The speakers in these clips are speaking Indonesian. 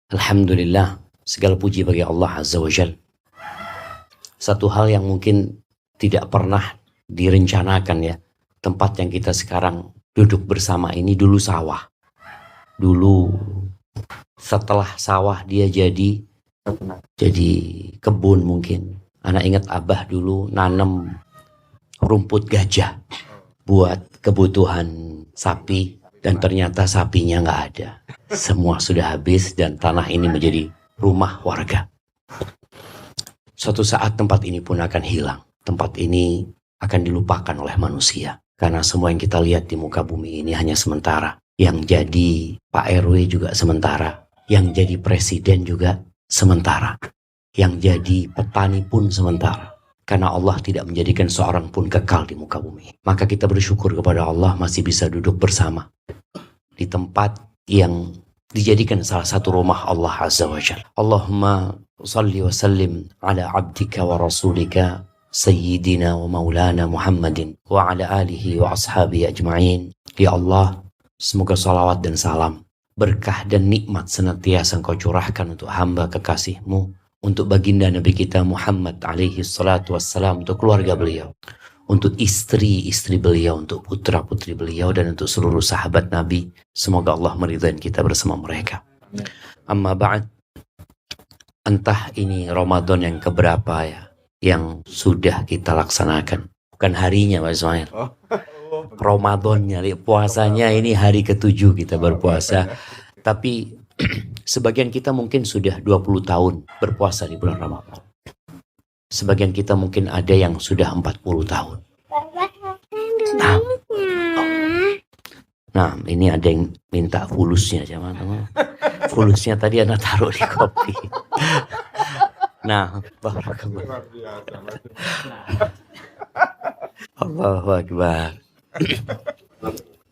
Alhamdulillah, segala puji bagi Allah Azza wa Jal. Satu hal yang mungkin tidak pernah direncanakan ya, tempat yang kita sekarang duduk bersama ini dulu sawah. Dulu setelah sawah dia jadi kebun mungkin. Anak ingat Abah dulu nanam rumput gajah buat kebutuhan sapi, dan ternyata sapinya nggak ada. Semua sudah habis dan tanah ini menjadi rumah warga. Suatu saat tempat ini pun akan hilang. Tempat ini akan dilupakan oleh manusia. Karena semua yang kita lihat di muka bumi ini hanya sementara. Yang jadi Pak RW juga sementara. Yang jadi presiden juga sementara. Yang jadi petani pun sementara. Karena Allah tidak menjadikan seorang pun kekal di muka bumi. Maka kita bersyukur kepada Allah masih bisa duduk bersama di tempat yang dijadikan salah satu rumah Allah Azza wa Jalla. Allahumma salli wa sallim ala abdika wa rasulika sayyidina wa maulana Muhammadin wa ala alihi wa ashabihi ajma'in. Ya Allah, semoga salawat dan salam, berkah dan nikmat senantiasa Engkau curahkan untuk hamba kekasih-Mu, untuk baginda Nabi kita Muhammad alaihi salatu wassalam, untuk keluarga beliau, untuk istri-istri beliau, untuk putra-putri beliau, dan untuk seluruh sahabat Nabi. Semoga Allah meridhai kita bersama mereka. Amma ba'd, entah ini Ramadan yang keberapa ya yang sudah kita laksanakan. Bukan harinya Pak Ismail, Ramadannya, puasanya ini hari ke-7 kita berpuasa. Tapi sebagian kita mungkin sudah 20 tahun berpuasa di bulan Ramadan. Sebagian kita mungkin ada yang sudah 40 tahun. Nah, ini ada yang minta fulusnya, teman-teman. Fulusnya tadi anak taruh di kopi. Nah, barakallah. Allahu Akbar.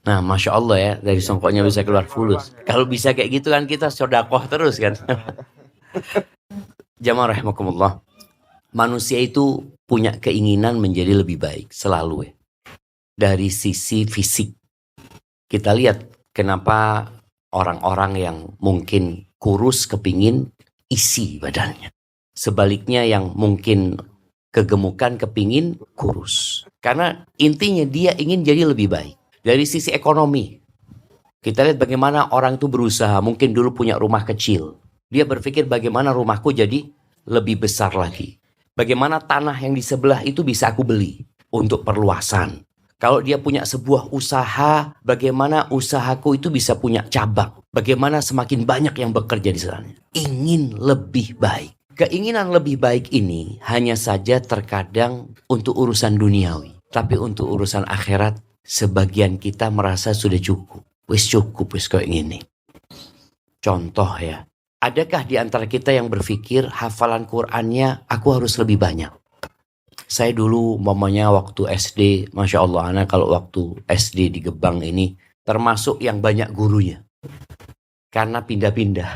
Nah, Masya Allah ya, dari songkoknya bisa keluar fulus. Kalau bisa kayak gitu kan kita sedekah terus kan. Jamaah rahimakumullah. Manusia itu punya keinginan menjadi lebih baik selalu ya. Dari sisi fisik. Kita lihat kenapa orang-orang yang mungkin kurus kepingin isi badannya. Sebaliknya yang mungkin kegemukan kepingin kurus. Karena intinya dia ingin jadi lebih baik. Dari sisi ekonomi. Kita lihat bagaimana orang itu berusaha. Mungkin dulu punya rumah kecil. Dia berpikir bagaimana rumahku jadi lebih besar lagi. Bagaimana tanah yang di sebelah itu bisa aku beli untuk perluasan. Kalau dia punya sebuah usaha, bagaimana usahaku itu bisa punya cabang. Bagaimana semakin banyak yang bekerja di sana. Ingin lebih baik. Keinginan lebih baik ini hanya saja terkadang untuk urusan duniawi. Tapi untuk urusan akhirat, sebagian kita merasa sudah cukup. Wis cukup, wis kayak gini. Contoh ya. Adakah di antara kita yang berpikir hafalan Qur'annya aku harus lebih banyak? Saya dulu mamanya waktu SD, Masya Allah, anak kalau waktu SD di Gebang ini termasuk yang banyak gurunya. Karena pindah-pindah.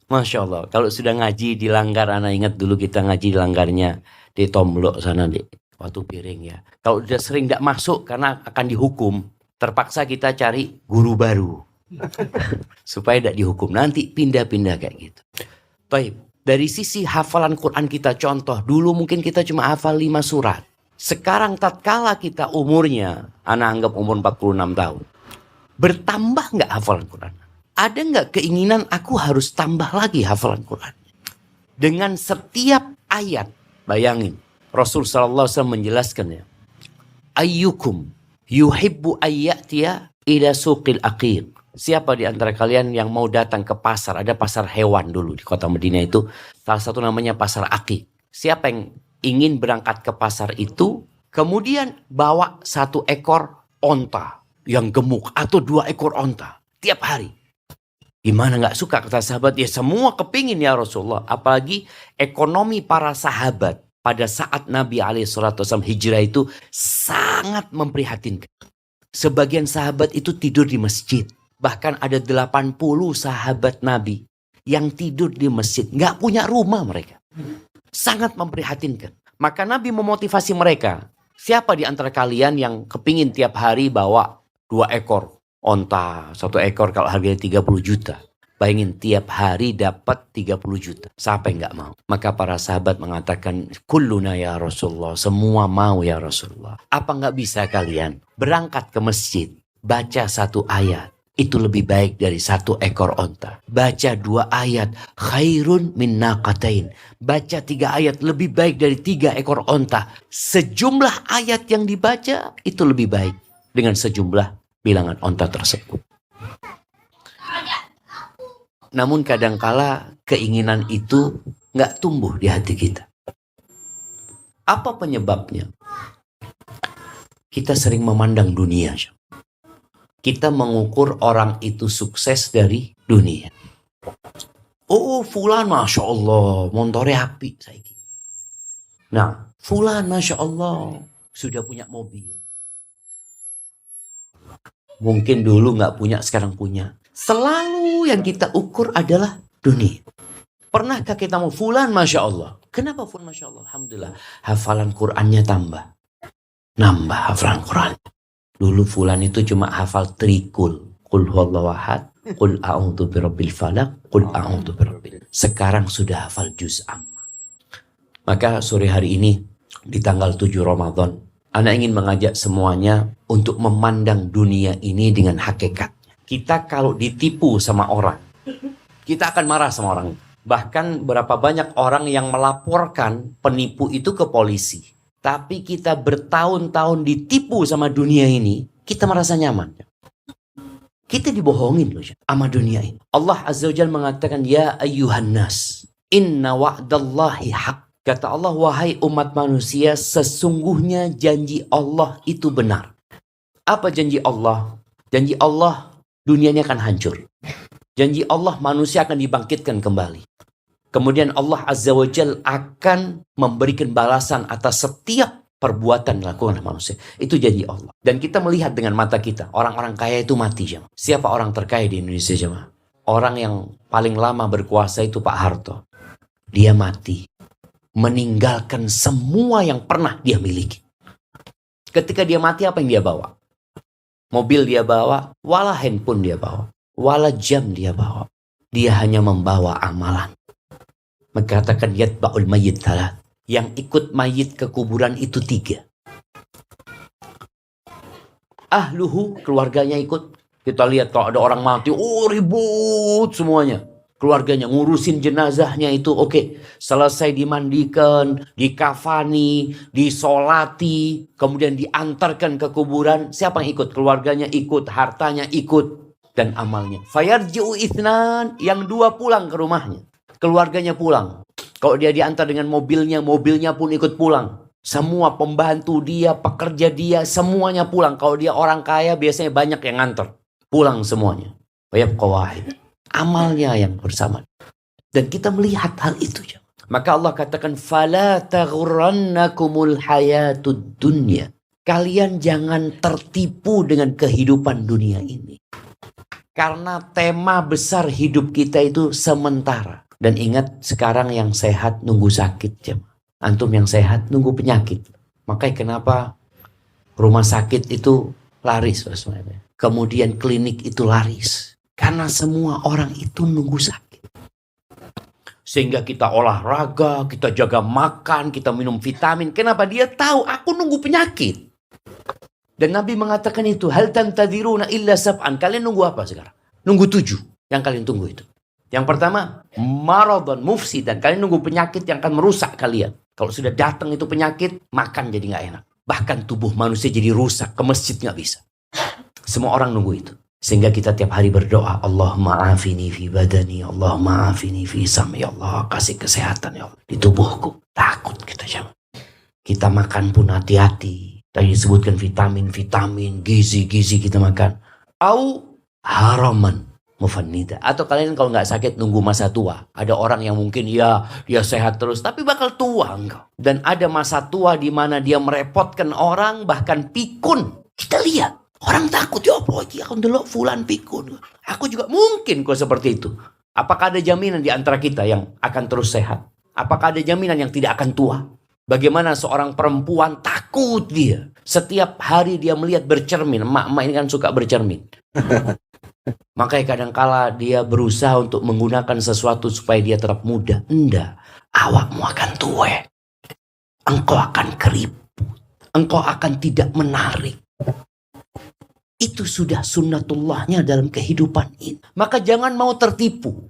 Masya Allah, kalau sudah ngaji di Langgar, anak ingat dulu kita ngaji di Langgarnya di Tomblok sana di Watu Piring ya. Kalau sudah sering tidak masuk karena akan dihukum, terpaksa kita cari guru baru. Supaya tidak dihukum. Nanti pindah-pindah kayak gitu. Baik, dari sisi hafalan Quran kita contoh. Dulu mungkin kita cuma hafal 5 surat. Sekarang tatkala kita umurnya, anak anggap umur 46 tahun. Bertambah nggak hafalan Quran? Ada nggak keinginan aku harus tambah lagi hafalan Quran? Dengan setiap ayat, bayangin. Rasul SAW menjelaskan ya. Ayyukum yuhibbu ayyatiya ila suqil aqil. Siapa di antara kalian yang mau datang ke pasar? Ada pasar hewan dulu di kota Madinah itu. Salah satu namanya pasar Aqiq. Siapa yang ingin berangkat ke pasar itu, kemudian bawa 1 ekor onta yang gemuk atau 2 ekor onta tiap hari. Gimana gak suka kata sahabat? Ya semua kepingin ya Rasulullah. Apalagi ekonomi para sahabat pada saat Nabi SAW hijrah itu sangat memprihatinkan. Sebagian sahabat itu tidur di masjid. Bahkan ada 80 sahabat Nabi yang tidur di masjid. Gak punya rumah mereka. Sangat memprihatinkan. Maka Nabi memotivasi mereka. Siapa di antara kalian yang kepingin tiap hari bawa 2 ekor onta, 1 ekor kalau harganya 30 juta. Bayangin tiap hari dapat 30 juta. Siapa yang nggak mau? Maka para sahabat mengatakan, kulluna ya Rasulullah, semua mau ya Rasulullah. Apa nggak bisa kalian berangkat ke masjid, baca 1 ayat, itu lebih baik dari 1 ekor onta. Baca 2 ayat, khairun min naqatain. Baca 3 ayat, lebih baik dari 3 ekor onta. Sejumlah ayat yang dibaca, itu lebih baik dengan sejumlah bilangan onta tersebut. Namun kadangkala keinginan itu nggak tumbuh di hati kita. Apa penyebabnya? Kita sering memandang dunia. Kita mengukur orang itu sukses dari dunia. Oh, fulan Masya Allah, montore api. Nah, fulan Masya Allah, sudah punya mobil. Mungkin dulu nggak punya, sekarang punya. Selalu yang kita ukur adalah dunia. Pernahkah kita mau fulan Masya Allah? Kenapa fulan Masya Allah? Alhamdulillah, hafalan Qur'annya tambah. Nambah hafalan Qur'an. Dulu fulan itu cuma hafal trikul. Qul huwallahu ahad, qul a'udzu birabbil falaq, qul a'udzu birabbil. Sekarang sudah hafal juz amma. Maka sore hari ini di tanggal 7 Ramadan, Ana ingin mengajak semuanya untuk memandang dunia ini dengan hakikat. Kita kalau ditipu sama orang, kita akan marah sama orang. Bahkan berapa banyak orang yang melaporkan penipu itu ke polisi. Tapi kita bertahun-tahun ditipu sama dunia ini, kita merasa nyaman. Kita dibohongin loh sama dunia ini. Allah Azza wa Jalla mengatakan, ya ayyuhan nas, inna wa'dallahi haq. Kata Allah, wahai umat manusia, sesungguhnya janji Allah itu benar. Apa janji Allah? Janji Allah, dunia ini akan hancur. Janji Allah, manusia akan dibangkitkan kembali. Kemudian Allah Azza wa Jalla akan memberikan balasan atas setiap perbuatan yang dilakukan oleh manusia. Itu janji Allah. Dan kita melihat dengan mata kita, orang-orang kaya itu mati. Jemaah. Siapa orang terkaya di Indonesia? Jemaah? Orang yang paling lama berkuasa itu Pak Harto. Dia mati. Meninggalkan semua yang pernah dia miliki. Ketika dia mati, apa yang dia bawa? Mobil dia bawa, wala handphone dia bawa, wala jam dia bawa. Dia hanya membawa amalan. Mengatakan yatba'ul mayyit thalath. Yang ikut mayit ke kuburan itu 3. Ahluhu, keluarganya ikut. Kita lihat kalau ada orang mati, oh ribut semuanya. Keluarganya ngurusin jenazahnya itu oke. Selesai dimandikan, dikafani, disolati, kemudian diantarkan ke kuburan. Siapa yang ikut? Keluarganya ikut, hartanya ikut, dan amalnya. Fayarji'u itsnan, yang 2 pulang ke rumahnya. Keluarganya pulang. Kalau dia diantar dengan mobilnya, mobilnya pun ikut pulang. Semua pembantu dia, pekerja dia, semuanya pulang. Kalau dia orang kaya, biasanya banyak yang nganter. Pulang semuanya. Wayabqa wahid. Amalnya yang bersama. Dan kita melihat hal itu. Maka Allah katakan, فَلَا تَغُرَّنَّكُمُ الْحَيَاةُ الدُّنْيَا. Kalian jangan tertipu dengan kehidupan dunia ini. Karena tema besar hidup kita itu sementara. Dan ingat, sekarang yang sehat nunggu sakit. Antum yang sehat nunggu penyakit. Makanya kenapa rumah sakit itu laris. Kemudian klinik itu laris. Karena semua orang itu nunggu sakit. Sehingga kita olahraga, kita jaga makan, kita minum vitamin. Kenapa? Dia tahu aku nunggu penyakit. Dan Nabi mengatakan itu, hal tantadiruna illa sab'an. Kalian nunggu apa sekarang? Nunggu 7 yang kalian tunggu itu. Yang pertama, maradhan mufsidan. Kalian nunggu penyakit yang akan merusak kalian. Kalau sudah datang itu penyakit, makan jadi nggak enak. Bahkan tubuh manusia jadi rusak. Ke masjid nggak bisa. Semua orang nunggu itu. Sehingga kita tiap hari berdoa, Allahumma afini fi badani, Allahumma afini fi sam'i, Allah kasih kesehatan ya Allah di tubuhku. Takut kita jangan. Kita makan pun hati-hati. Tadi disebutkan vitamin, gizi kita makan. Au haraman mufannida. Atau kalian kalau nggak sakit nunggu masa tua. Ada orang yang mungkin ya dia sehat terus tapi bakal tua engkau. Dan ada masa tua di mana dia merepotkan orang, bahkan pikun. Kita lihat orang takut ya apa iki aku ndelok fulan pikun. Aku juga mungkin kok seperti itu. Apakah ada jaminan di antara kita yang akan terus sehat? Apakah ada jaminan yang tidak akan tua? Bagaimana seorang perempuan takut dia. Setiap hari dia melihat bercermin. Emak-emak ini kan suka bercermin. Makanya kadangkala dia berusaha untuk menggunakan sesuatu supaya dia tetap muda. Enggak, awakmu akan tua. Engkau akan keriput. Engkau akan tidak menarik. Itu sudah sunnatullahnya dalam kehidupan ini. Maka jangan mau tertipu.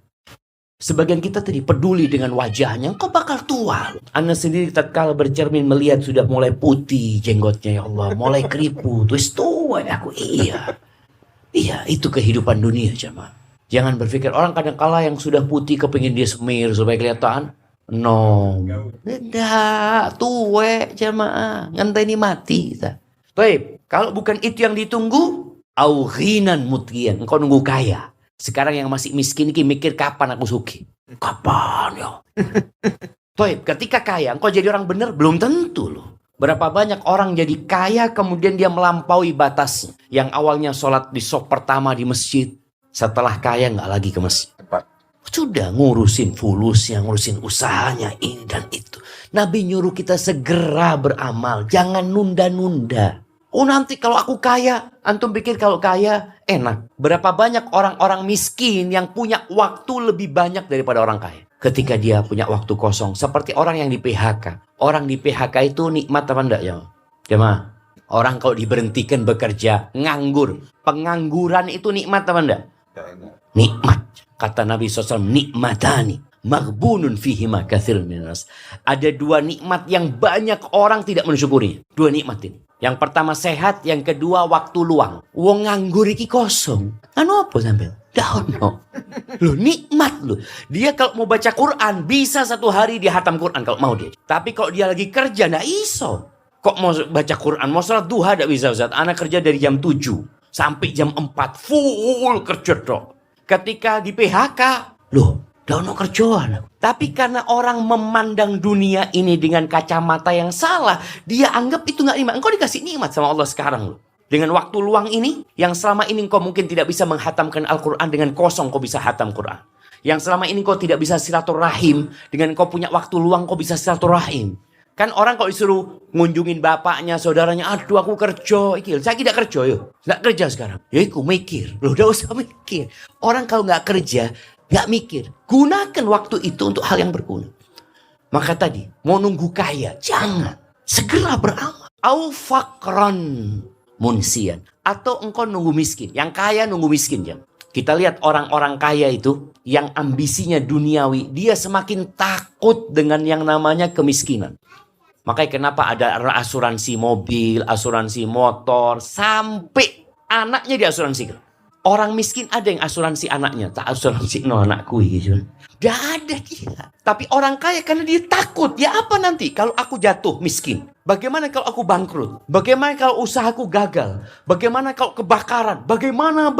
Sebagian kita tadi peduli dengan wajahnya, engkau bakal tua. Anda sendiri tatkala bercermin melihat sudah mulai putih jenggotnya, ya Allah, mulai keriput, terus tua aku. Iya, itu kehidupan dunia, jemaah. Jangan berpikir orang kadangkala yang sudah putih kepingin dia semir supaya kelihatan. No, tidak, tua, jemaah, ngenteni mati kita. Baik, kalau bukan itu yang ditunggu, au ghinan mutghiyan, engkau nunggu kaya. Sekarang yang masih miskin ini mikir kapan aku sugih. Kapan ya? Toib, ketika kaya, engkau jadi orang benar? Belum tentu loh. Berapa banyak orang jadi kaya kemudian dia melampaui batasnya. Yang awalnya sholat di saf pertama di masjid. Setelah kaya nggak lagi ke masjid. Sudah ngurusin fulusnya, ngurusin usahanya, ini dan itu. Nabi nyuruh kita segera beramal. Jangan nunda-nunda. Oh nanti kalau aku kaya, antum pikir kalau kaya enak. Berapa banyak orang-orang miskin yang punya waktu lebih banyak daripada orang kaya. Ketika dia punya waktu kosong. Seperti orang yang di PHK. Orang di PHK itu nikmat apa enggak ya? Jemaah. Orang kalau diberhentikan bekerja, nganggur. Pengangguran itu nikmat apa enggak? Nikmat. Kata Nabi SAW, nikmatani. Maghbunun fihima katsirun minas. Ada dua nikmat yang banyak orang tidak mensyukuri. Dua nikmat ini. Yang pertama sehat, yang kedua waktu luang. Wong nganggur iki kosong. Anu apa sampean? Daono. Loh nikmat loh. Dia kalau mau baca Quran bisa satu hari dia hatam Quran kalau mau dia. Tapi kalau dia lagi kerja ndak iso. Kok mau baca Quran, mau sholat duha ndak bisa Ustaz. Anak kerja dari jam 7 sampai jam 4 full kerja dok. Ketika di PHK, loh daono kerjaan. Tapi karena orang memandang dunia ini dengan kacamata yang salah, dia anggap itu nggak nikmat. Engkau dikasih nikmat sama Allah sekarang loh. Dengan waktu luang ini, yang selama ini engkau mungkin tidak bisa menghatamkan Al-Quran, dengan kosong kau bisa hatam Quran. Yang selama ini kau tidak bisa silaturahim, dengan kau punya waktu luang kau bisa silaturahim. Kan orang kalau disuruh ngunjungin bapaknya, saudaranya, aduh aku kerja, saya tidak kerja yuk. Nggak kerja sekarang. Ya aku mikir, loh udah usah mikir. Orang kalau nggak kerja, nggak mikir. Gunakan waktu itu untuk hal yang berguna. Maka tadi, mau nunggu kaya, jangan. Segera beramal. Au faqran munsian. Atau engkau nunggu miskin. Yang kaya nunggu miskin. Jangan. Kita lihat orang-orang kaya itu, yang ambisinya duniawi, dia semakin takut dengan yang namanya kemiskinan. Makanya kenapa ada asuransi mobil, asuransi motor, sampai anaknya diasuransikan. Orang miskin ada yang asuransi anaknya. Tak asuransi no anakku gitu. Tidak ada dia. Tapi orang kaya karena dia takut. Ya apa nanti kalau aku jatuh miskin? Bagaimana kalau aku bangkrut? Bagaimana kalau usahaku gagal? Bagaimana kalau kebakaran? Bagaimana?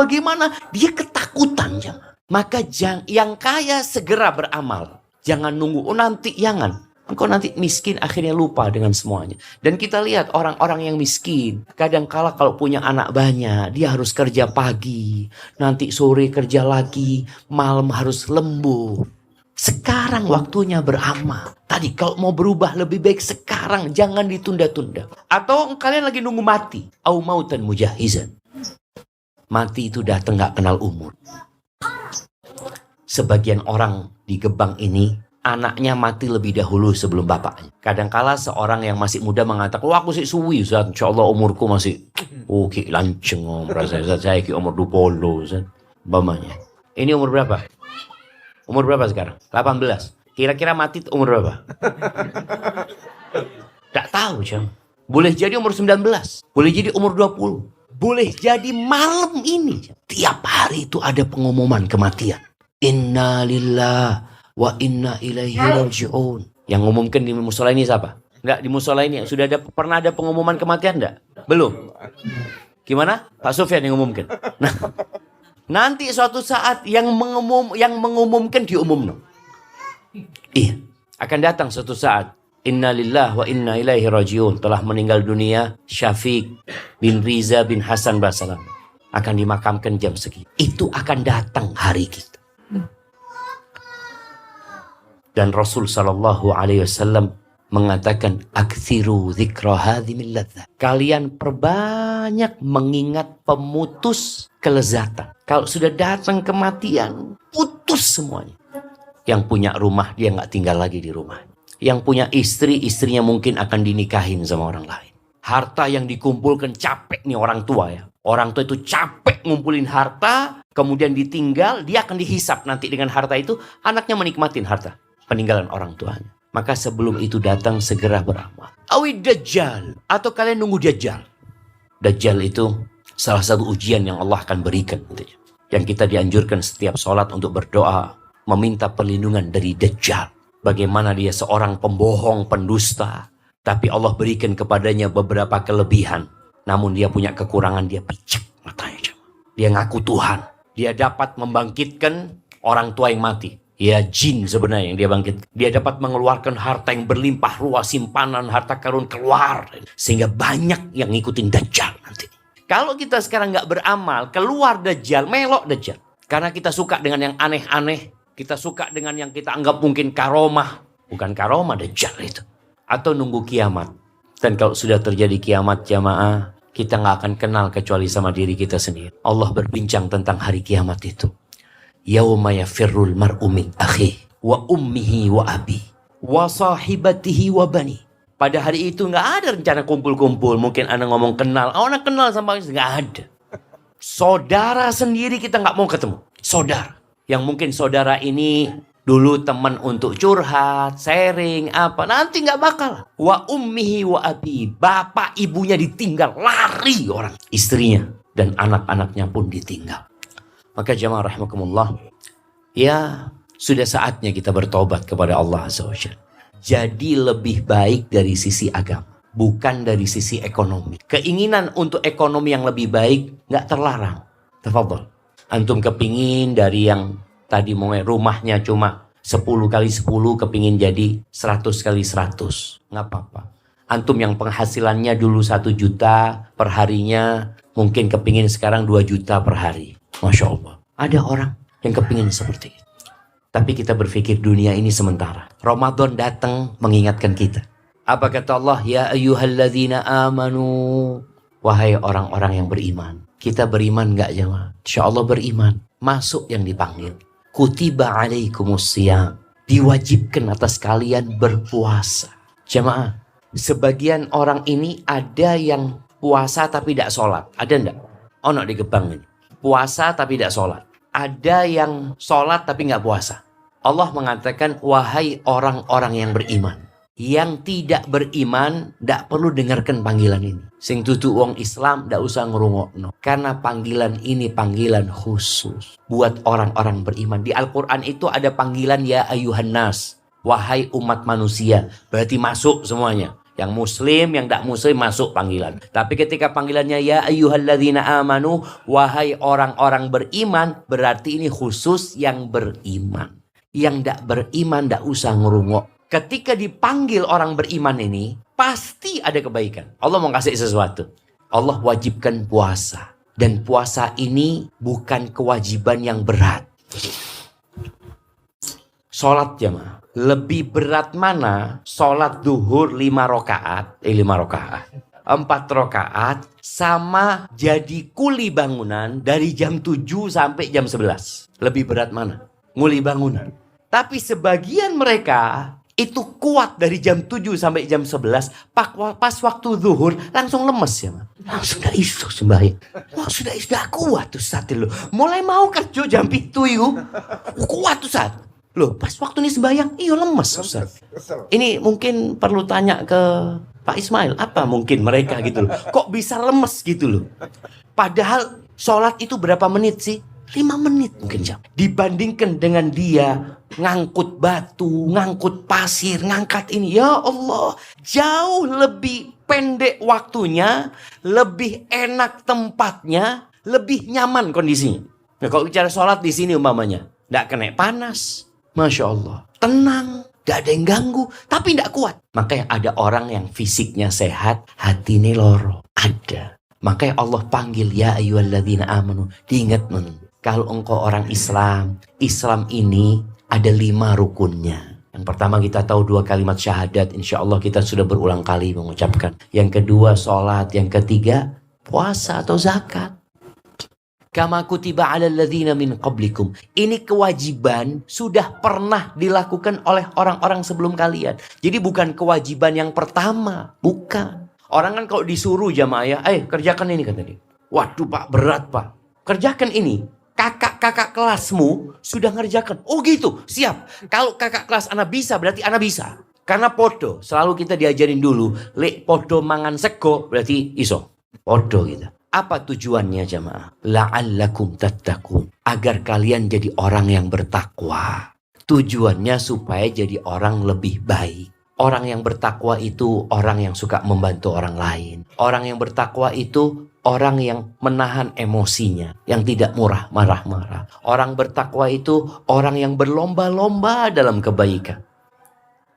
Dia ketakutan. Jangan. Maka yang kaya segera beramal. Jangan nunggu. Oh nanti jangan. Engkau nanti miskin akhirnya lupa dengan semuanya. Dan kita lihat orang-orang yang miskin. Kadangkala kalau punya anak banyak. Dia harus kerja pagi. Nanti sore kerja lagi. Malam harus lembur. Sekarang waktunya beramal. Tadi kalau mau berubah lebih baik sekarang. Jangan ditunda-tunda. Atau kalian lagi nunggu mati. Au mautan mujahizan. Mati itu datang gak kenal umur. Sebagian orang di Gebang ini. Anaknya mati lebih dahulu sebelum bapaknya. Kadangkala seorang yang masih muda mengatakan, wah aku sih suwi Ustaz, insyaallah umurku masih ki lanceng saya ki umur 20 Ustaz. Bamanya. Ini umur berapa? Umur berapa sekarang? 18. Kira-kira mati umur berapa? Tak tahu, Jam. Boleh jadi umur 19, boleh jadi umur 20, boleh jadi malam ini. Tiap hari itu ada pengumuman kematian. Inna lillahi wa inna ilaihi raji'un. Yang ngumumkan di musola ini siapa? Enggak, di musola ini sudah pernah ada pengumuman kematian enggak? Belum. Gimana? Pak Sufyan yang ngumumkan. Nah, nanti suatu saat yang mengumumkan diumumkan. Iya, akan datang suatu saat. Inna lillahi wa inna ilaihi raji'un. Telah meninggal dunia Syafiq bin Riza bin Hasan Basalam. Akan dimakamkan jam segitu. Itu akan datang hari kita. Dan Rasul SAW mengatakan aktsiru dzikra hadhimil ladzat. Kalian perbanyak mengingat pemutus kelezatan. Kalau sudah datang kematian, putus semuanya. Yang punya rumah dia nggak tinggal lagi di rumah. Yang punya istri, istrinya mungkin akan dinikahin sama orang lain. Harta yang dikumpulkan, capek nih orang tua ya. Orang tua itu capek ngumpulin harta, kemudian ditinggal, dia akan dihisap nanti dengan harta itu, anaknya menikmatin harta peninggalan orang tuanya. Maka sebelum itu datang segera beramal. Awid Dajjal, atau kalian nunggu Dajjal. Dajjal itu salah satu ujian yang Allah akan berikan. Yang kita dianjurkan setiap sholat untuk berdoa, meminta perlindungan dari Dajjal. Bagaimana dia seorang pembohong, pendusta. Tapi Allah berikan kepadanya beberapa kelebihan. Namun dia punya kekurangan, dia picek matanya. Dia ngaku Tuhan. Dia dapat membangkitkan orang tua yang mati. Ya jin sebenarnya yang dia bangkit. Dia dapat mengeluarkan harta yang berlimpah ruah, simpanan harta karun keluar. Sehingga banyak yang ngikutin Dajjal nanti. Kalau kita sekarang nggak beramal, keluar Dajjal, melok Dajjal. Karena kita suka dengan yang aneh-aneh. Kita suka dengan yang kita anggap mungkin karomah. Bukan karomah Dajjal itu. Atau nunggu kiamat. Dan kalau sudah terjadi kiamat jamaah, kita nggak akan kenal kecuali sama diri kita sendiri. Allah berbincang tentang hari kiamat itu. Yauma yafirrul mar'u min akhihi wa ummihi wa abi wa sahibatihi wa bani. Pada hari itu nggak ada rencana kumpul-kumpul. Mungkin anak ngomong kenal, anak kenal sama nggak ada. Saudara sendiri kita nggak mau ketemu. Saudara yang mungkin saudara ini dulu teman untuk curhat, sharing apa, nanti nggak bakal. Wa ummihi wa abi, bapak ibunya ditinggal, lari orang, istrinya dan anak-anaknya pun ditinggal. Maka jamaah rahimakumullah, ya sudah saatnya kita bertobat kepada Allah Azza wa Jalla. Jadi lebih baik dari sisi agama, bukan dari sisi ekonomi. Keinginan untuk ekonomi yang lebih baik nggak terlarang. Tafadhol. Antum kepingin dari yang tadi mau rumahnya cuma 10 kali 10 kepingin jadi 100 kali 100. Nggak apa-apa. Antum yang penghasilannya dulu 1 juta per harinya, mungkin kepingin sekarang 2 juta per hari. Masya Allah. Ada orang yang kepingin seperti itu. Tapi kita berpikir dunia ini sementara. Ramadan datang mengingatkan kita. Apa kata Allah? Ya ayyuhalladzina amanu. Wahai orang-orang yang beriman. Kita beriman gak jemaah? Insya Allah beriman. Masuk yang dipanggil. Kutiba alaikumusiyam. Diwajibkan atas kalian berpuasa. Jemaah. Sebagian orang ini ada yang puasa tapi tidak sholat. Ada enggak? Ono di Gebang ini. Puasa tapi tidak sholat. Ada yang sholat tapi nggak puasa. Allah mengatakan, wahai orang-orang yang beriman. Yang tidak beriman, tidak perlu dengarkan panggilan ini. Sing tutu wong Islam, tidak usah ngerungokno. Karena panggilan ini panggilan khusus. Buat orang-orang beriman. Di Al-Quran itu ada panggilan ya ayuhan nas. Wahai umat manusia. Berarti masuk semuanya. Yang muslim, yang tidak muslim masuk panggilan. Tapi ketika panggilannya ya ayyuhalladzina amanu, wahai orang-orang beriman, berarti ini khusus yang beriman. Yang tidak beriman tidak usah ngerungok. Ketika dipanggil orang beriman ini, pasti ada kebaikan. Allah mau kasih sesuatu. Allah wajibkan puasa. Dan puasa ini bukan kewajiban yang berat. Sholat jamaah. Lebih berat mana sholat duhur 5 rakaat 4 rakaat sama jadi kuli bangunan dari jam 7 sampai jam 11. Lebih berat mana? Nguli bangunan. Tapi sebagian mereka itu kuat dari jam 7 sampai jam 11. Pas waktu zuhur langsung lemes ya. Sudah isu sembahyang. Sudah kuat tuh saat itu. Mulai mau kerja jam 7 itu. Kuat tuh saat. Loh, pas waktu ini sembahyang, iya lemes Ustaz. Ini mungkin perlu tanya ke Pak Ismail, apa mungkin mereka gitu loh. Kok bisa lemes gitu loh. Padahal sholat itu berapa menit sih? 5 menit mungkin jam. Dibandingkan dengan dia ngangkut batu, ngangkut pasir, ngangkat ini. Ya Allah, jauh lebih pendek waktunya, lebih enak tempatnya, lebih nyaman kondisinya. Nah, kalau bicara sholat di sini umpamanya, nggak kena panas. Masya Allah. Tenang. Gak ada yang ganggu. Tapi gak kuat. Makanya ada orang yang fisiknya sehat. Hatinya loro. Ada. Makanya Allah panggil. Ya ayyuhalladzina amanu. Diingat men. Kalau engkau orang Islam. Islam ini ada 5 rukunnya. Yang pertama kita tahu 2 kalimat syahadat, insya Allah kita sudah berulang kali mengucapkan. Yang kedua sholat, yang ketiga puasa atau zakat. Kama kutiba 'alal ladzina min qablikum. Ini kewajiban sudah pernah dilakukan oleh orang-orang sebelum kalian. Jadi bukan kewajiban yang pertama, bukan. Orang kan kalau disuruh jamaah, kerjakan ini kata dia. Waduh Pak, berat Pak. Kerjakan ini. Kakak-kakak kelasmu sudah ngerjakan. Oh gitu, siap. Kalau kakak kelas anak bisa, berarti anak bisa. Karena podo, selalu kita diajarin dulu. Lek podo mangan sego, berarti iso. Podo gitu. Apa tujuannya jamaah? La'allakum tattaqun. Agar kalian jadi orang yang bertakwa. Tujuannya supaya jadi orang lebih baik. Orang yang bertakwa itu orang yang suka membantu orang lain. Orang yang bertakwa itu orang yang menahan emosinya. Yang tidak marah-marah. Orang bertakwa itu orang yang berlomba-lomba dalam kebaikan.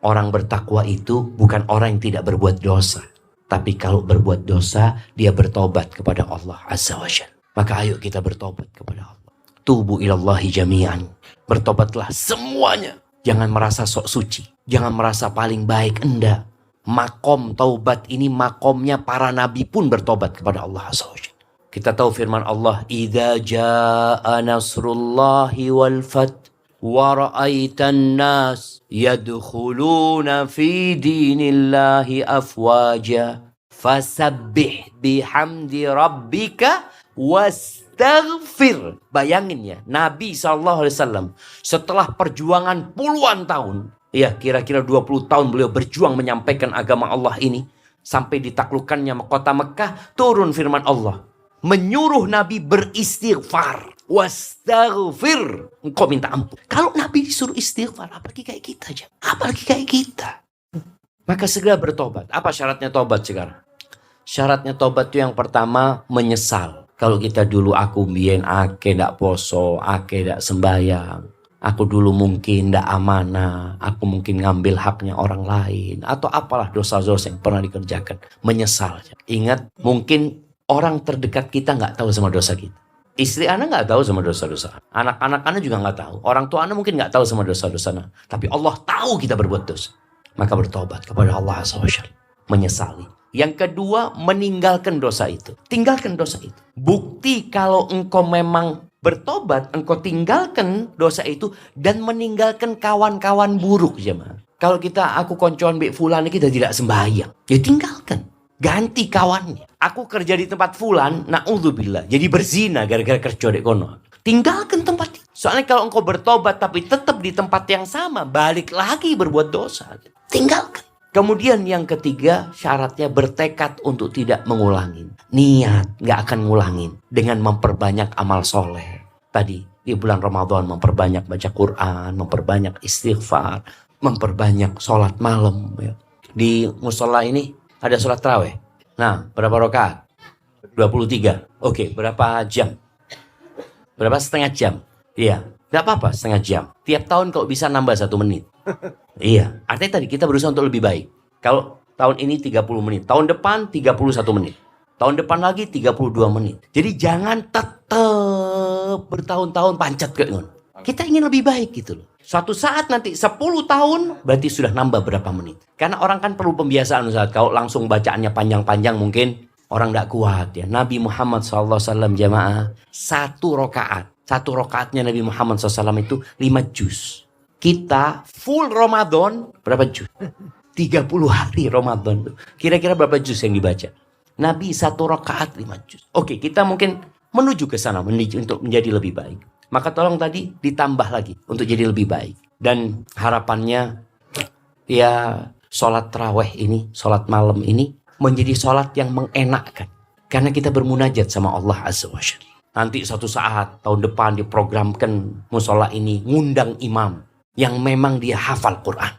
Orang bertakwa itu bukan orang yang tidak berbuat dosa. Tapi kalau berbuat dosa, dia bertobat kepada Allah Azza wa Jalla. Maka ayo kita bertobat kepada Allah. Tubu ilallahi jami'an. Bertobatlah semuanya. Jangan merasa sok suci. Jangan merasa paling baik. Enggak. Makom taubat ini makomnya para nabi pun bertobat kepada Allah Azza wa Jalla. Kita tahu firman Allah. Idza jaa nasrullahi wal fath. Wa ra'aitan nas yadkhuluna fi dinillahi afwaja fasabbih bihamdi rabbika wastaghfir. Bayangin ya, Nabi SAW setelah perjuangan puluhan tahun, ya kira-kira 20 tahun beliau berjuang menyampaikan agama Allah ini, sampai ditaklukkannya kota Mekah, turun firman Allah menyuruh Nabi beristighfar. Wastaghfir. Engkau minta ampun. Kalau Nabi disuruh istighfar, apalagi kayak kita aja. Apalagi kayak kita. Maka segera bertobat. Apa syaratnya tobat sekarang? Syaratnya tobat itu yang pertama menyesal. Kalau kita dulu aku mbien ake ndak poso, ake ndak sembayang. Aku dulu mungkin ndak amanah. Aku mungkin ngambil haknya orang lain. Atau apalah dosa-dosa yang pernah dikerjakan. Menyesal. Ingat mungkin orang terdekat kita nggak tahu sama dosa kita. Istri anak nggak tahu sama dosa-dosa. Anak-anak anak juga nggak tahu. Orang tua anak mungkin nggak tahu sama dosa-dosa anak. Tapi Allah tahu kita berbuat dosa. Maka bertobat kepada Allah SWT. Menyesali. Yang kedua, meninggalkan dosa itu. Tinggalkan dosa itu. Bukti kalau engkau memang bertobat, engkau tinggalkan dosa itu dan meninggalkan kawan-kawan buruk jemaah. Kalau aku koncoan Mbak Fulan kita tidak sembahyang. Ya tinggalkan. Ganti kawannya. Aku kerja di tempat fulan, na'udzubillah. Jadi berzina gara-gara kerja di kono. Tinggalkan tempat itu. Soalnya kalau engkau bertobat tapi tetap di tempat yang sama, balik lagi berbuat dosa. Tinggalkan. Kemudian yang ketiga, syaratnya bertekad untuk tidak mengulangin. Niat, gak akan ngulangin. Dengan memperbanyak amal soleh. Tadi, di bulan Ramadan memperbanyak baca Quran, memperbanyak istighfar, memperbanyak sholat malam. Di musola ini, ada sholat tarawih. Nah, berapa rakaat? 23. Oke, berapa jam? Berapa setengah jam? Iya, tidak apa-apa setengah jam. Tiap tahun kalau bisa nambah 1 menit. Iya, artinya tadi kita berusaha untuk lebih baik. Kalau tahun ini 30 menit, tahun depan 31 menit. Tahun depan lagi 32 menit. Jadi jangan tetap bertahun-tahun pancat ke ngono. Kita ingin lebih baik gitu loh. Suatu saat nanti 10 tahun berarti sudah nambah berapa menit. Karena orang kan perlu pembiasaan Ustaz. Kalau langsung bacaannya panjang-panjang mungkin orang tidak kuat ya. Nabi Muhammad SAW jamaah 1 rakaat. 1 rakaatnya Nabi Muhammad SAW itu 5 juz. Kita full Ramadan berapa juz? 30 hari Ramadan tuh. Kira-kira berapa juz yang dibaca? Nabi 1 rakaat 5 juz. Oke, kita mungkin menuju ke sana untuk menjadi lebih baik. Maka tolong tadi ditambah lagi untuk jadi lebih baik. Dan harapannya ya sholat tarawih ini, sholat malam ini menjadi sholat yang mengenakkan. Karena kita bermunajat sama Allah Azza wa Jalla. Nanti suatu saat tahun depan diprogramkan musola ini ngundang imam yang memang dia hafal Quran.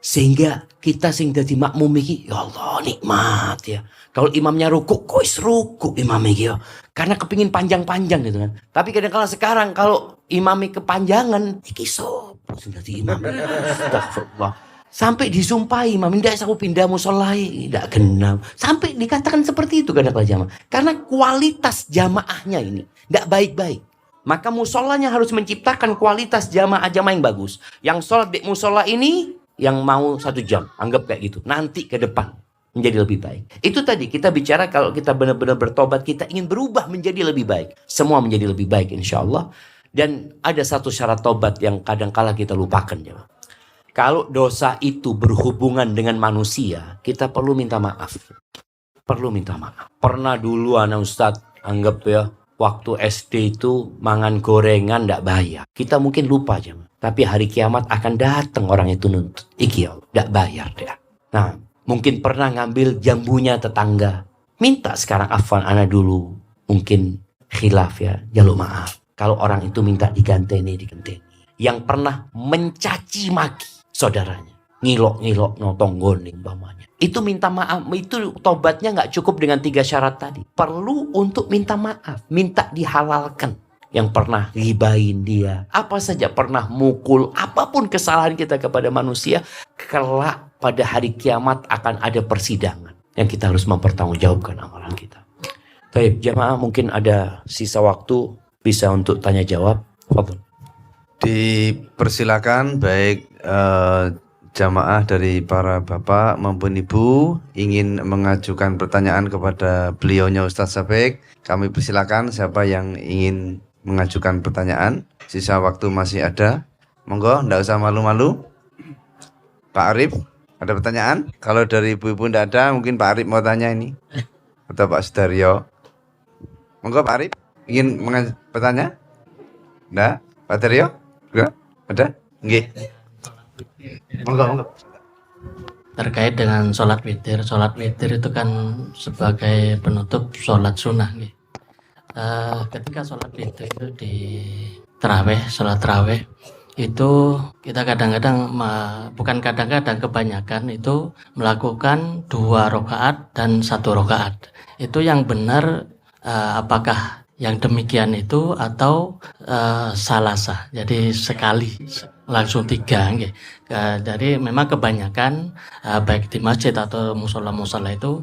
Sehingga kita sing dadi makmum iki ya Allah nikmat ya. Kalau imamnya rukuk, kok is rukuk imamnya iki ya. Karena kepingin panjang-panjang gitu kan. Tapi kadang-kadang sekarang kalau imamnya kepanjangan, iki sopo sing dadi imam. Astagfirullah. Sampai disumpahi imam, ndak aku pindah musola ndak genam. Sampai dikatakan seperti itu kadang-kadang jamaah. Karena kualitas jamaahnya ini ndak baik-baik. Maka musolanya harus menciptakan kualitas jamaah-jamaah yang bagus. Yang sholat di musola ini, yang mau 1 jam. Anggap kayak gitu. Nanti ke depan menjadi lebih baik. Itu tadi kita bicara kalau kita benar-benar bertobat, kita ingin berubah menjadi lebih baik. Semua menjadi lebih baik insya Allah. Dan ada satu syarat tobat yang kadang-kala kita lupakan. Jemaah. Kalau dosa itu berhubungan dengan manusia, kita perlu minta maaf. Perlu minta maaf. Pernah dulu anak Ustadz, anggap ya, waktu SD itu mangan gorengan ndak bayar. Kita mungkin lupa aja. Tapi hari kiamat akan datang orang itu nuntut. Iki ya, ndak bayar dia. Nah, mungkin pernah ngambil jambunya tetangga. Minta sekarang afwan ana dulu. Mungkin khilaf ya, jaluk maaf. Kalau orang itu minta diganteni. Yang pernah mencaci maki saudaranya. Ngilok-ngilok notonggone umpamanya. Itu minta maaf, itu tobatnya nggak cukup dengan 3 syarat tadi. Perlu untuk minta maaf, minta dihalalkan. Yang pernah ribain dia, apa saja pernah mukul, apapun kesalahan kita kepada manusia, kelak pada hari kiamat akan ada persidangan yang kita harus mempertanggungjawabkan amalan kita. Baik, jamaah mungkin ada sisa waktu bisa untuk tanya jawab. Fadhil. Dipersilakan baik jamaah dari para bapak maupun ibu ingin mengajukan pertanyaan kepada beliaunya Ustadz Sabek. Kami persilakan siapa yang ingin mengajukan pertanyaan. Sisa waktu masih ada. Monggo, ndak usah malu-malu. Pak Arif, ada pertanyaan? Kalau dari ibu-ibu ndak ada, mungkin Pak Arif mau tanya ini. Atau Pak Sudaryo. Monggo Pak Arif, ingin bertanya? Ndak? Pak Daryo? Enggak? Ada? Nggih. Monggo. Terkait dengan sholat witir itu kan sebagai penutup sholat sunnah. Ketika sholat witir itu di sholat tarawih itu kita kadang-kadang, bukan kadang-kadang, kebanyakan itu melakukan 2 rakaat dan 1 rakaat. Itu yang benar, apakah yang demikian itu atau salasa, jadi sekali langsung 3 nggih. Jadi memang kebanyakan baik di masjid atau musola-musola itu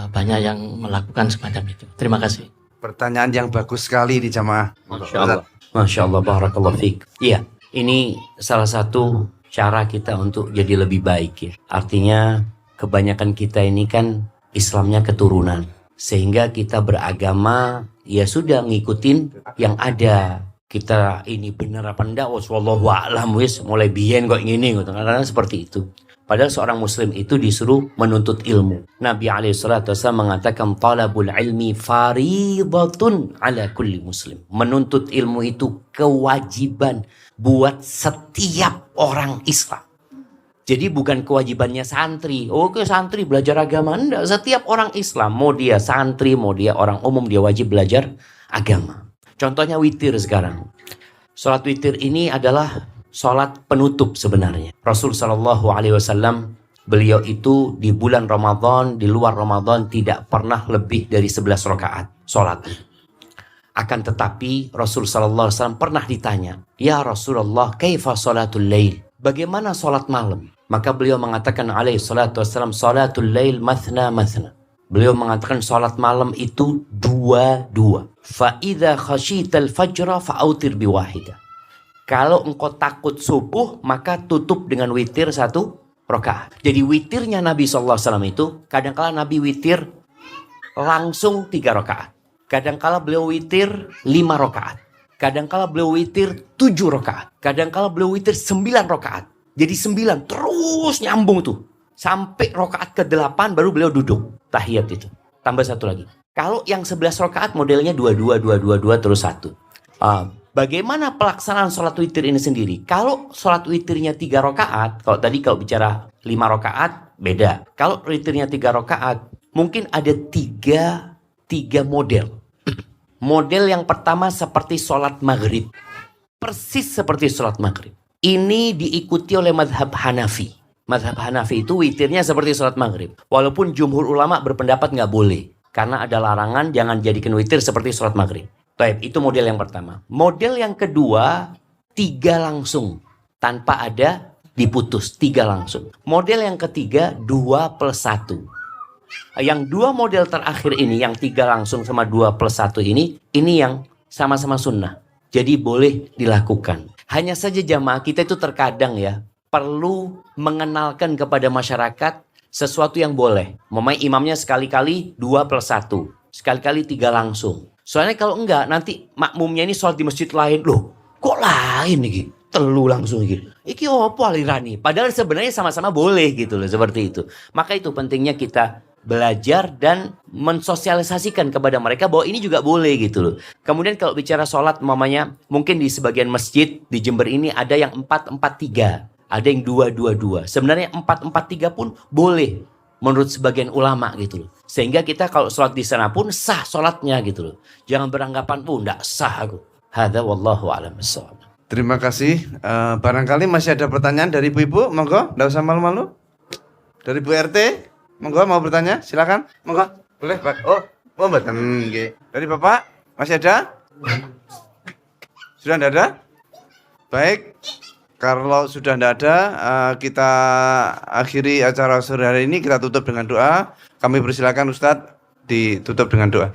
banyak yang melakukan semacam itu. Terima kasih. Pertanyaan yang bagus sekali di jamaah. Masya Allah, barakallahu fiik. Iya, ini salah satu cara kita untuk jadi lebih baik ya. Artinya kebanyakan kita ini kan Islamnya keturunan, sehingga kita beragama ya sudah ngikutin yang ada. Kita ini benar apa enggak, wallahu a'lam wis, mulai biyen kok ngene gitu. Kadang-kadang seperti itu. Padahal seorang muslim itu disuruh menuntut ilmu. Nabi alaihissalatu wassalam mengatakan talabul ilmi faridatun ala kulli muslim. Menuntut ilmu itu kewajiban buat setiap orang Islam. Jadi bukan kewajibannya santri. Oh, ke santri belajar agama. Enggak, setiap orang Islam, mau dia santri, mau dia orang umum, dia wajib belajar agama. Contohnya witir sekarang. Sholat witir ini adalah sholat penutup sebenarnya. Rasul Shallallahu Alaihi Wasallam, beliau itu di bulan Ramadan, di luar Ramadan tidak pernah lebih dari 11 rakaat sholat. Akan tetapi Rasul Shallallahu Alaihi Wasallam pernah ditanya, ya Rasulullah, kaifa sholatul lail? Bagaimana sholat malam? Maka beliau mengatakan alaihi salatu wassalam, sholatul lail mathna mathna. Beliau mengatakan sholat malam itu 2-2. Fa idza khasyital fajra fa'autir biwahidah. Kalau engkau takut subuh, maka tutup dengan witir 1 rakaat. Jadi witirnya Nabi SAW itu, kadangkala Nabi witir langsung 3 rakaat. Kadangkala beliau witir 5 rakaat. Kadangkala beliau witir 7 rakaat. Kadangkala beliau witir 9 rakaat. Jadi 9 terus nyambung tuh. Sampai rakaat ke-8 baru beliau duduk. Tahiyat itu. Tambah 1 lagi. Kalau yang 11 rakaat modelnya 2-2, 2-2, 2 terus 1. Bagaimana pelaksanaan sholat witir ini sendiri? Kalau sholat witirnya 3 rakaat, kalau bicara 5 rakaat, beda. Kalau witirnya 3 rakaat, mungkin ada 3 model. Model yang pertama seperti sholat maghrib. Persis seperti sholat maghrib. Ini diikuti oleh madhab Hanafi. Madhab Hanafi itu witirnya seperti sholat maghrib. Walaupun jumhur ulama berpendapat nggak boleh. Karena ada larangan jangan jadikan witir seperti sholat maghrib. Baik, itu model yang pertama. Model yang kedua, 3 langsung. Tanpa ada diputus, 3 langsung. Model yang ketiga, 2+1. Yang 2 model terakhir ini, yang 3 langsung sama 2+1 ini yang sama-sama sunnah. Jadi boleh dilakukan. Hanya saja jamaah kita itu terkadang ya perlu mengenalkan kepada masyarakat sesuatu yang boleh. Memang imamnya sekali-kali 2+1, sekali-kali 3 langsung. Soalnya kalau enggak nanti makmumnya ini sholat di masjid lain, loh kok lain nih? Telu langsung gitu. Iki opo alirani? Padahal sebenarnya sama-sama boleh gitu loh, seperti itu. Maka itu pentingnya kita belajar dan mensosialisasikan kepada mereka bahwa ini juga boleh gitu loh. Kemudian kalau bicara sholat mamanya, mungkin di sebagian masjid di Jember ini ada yang 4-4-3, ada yang 2-2-2. Sebenarnya 4-4-3 pun boleh menurut sebagian ulama gitu loh. Sehingga kita kalau sholat di sana pun sah sholatnya gitu loh. Jangan beranggapan, enggak sah aku. Hadza wallahu a'lam bissawab. Terima kasih. Barangkali masih ada pertanyaan dari ibu-ibu, monggo, enggak usah malu-malu. Dari Bu RT, monggo mau bertanya, silakan. Monggo. Boleh, Pak. Oh, mboten nggih. Dari Bapak, masih ada? Sudah enggak ada? Baik. Kalau sudah enggak ada, kita akhiri acara sore hari ini, kita tutup dengan doa. Kami persilakan Ustadz ditutup dengan doa.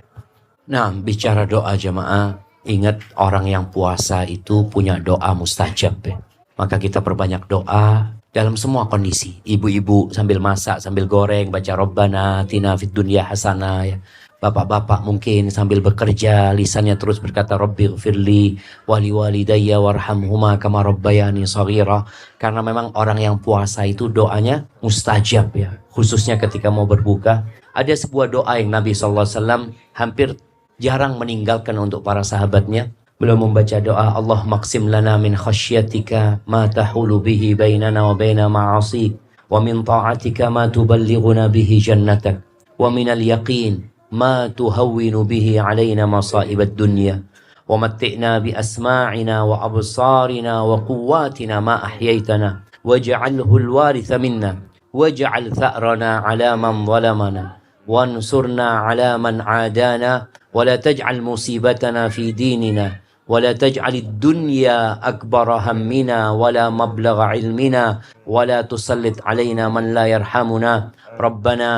Nah, bicara doa jamaah, ingat orang yang puasa itu punya doa mustajab ya. Maka kita perbanyak doa dalam semua kondisi. Ibu-ibu sambil masak, sambil goreng, baca Rabbana atina fid dunya hasanah ya. Bapak-bapak mungkin sambil bekerja, lisannya terus berkata Rabbighfirli wali walidayya warhamhuma kama rabbayani shaghira. Karena memang orang yang puasa itu doanya mustajab ya. Khususnya ketika mau berbuka. Ada sebuah doa yang Nabi SAW hampir jarang meninggalkan untuk para sahabatnya. Beliau membaca doa Allah maksim lana min khasyatika ma tahulu bihi bainana wa baina ma'asik wa min ta'atika ma tuballighuna bihi jannatak wa min al-yaqin ma tuhawwinu bihi alaina masa'ibad dunya wa matti'na bi asma'ina wa absarina wa quwwatina ma ahyaytana waj'alhu al-waritha minna waj'al tha'rana ala man zalamana wansurna ala man 'adana ولا تجعل مصيبتنا في ديننا ولا تجعل الدنيا أكبر همنا ولا مبلغ علمنا ولا تسلط علينا من لا يرحمنا ربنا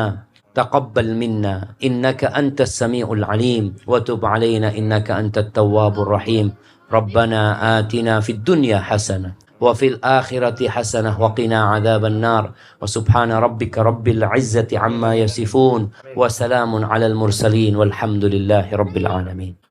تقبل منا إنك أنت السميع العليم وتب علينا إنك أنت التواب الرحيم ربنا آتنا في الدنيا حسنة وفي الآخرة حسنة وقنا عذاب النار وسبحان ربك رب العزة عما يصفون وسلام على المرسلين والحمد لله رب العالمين.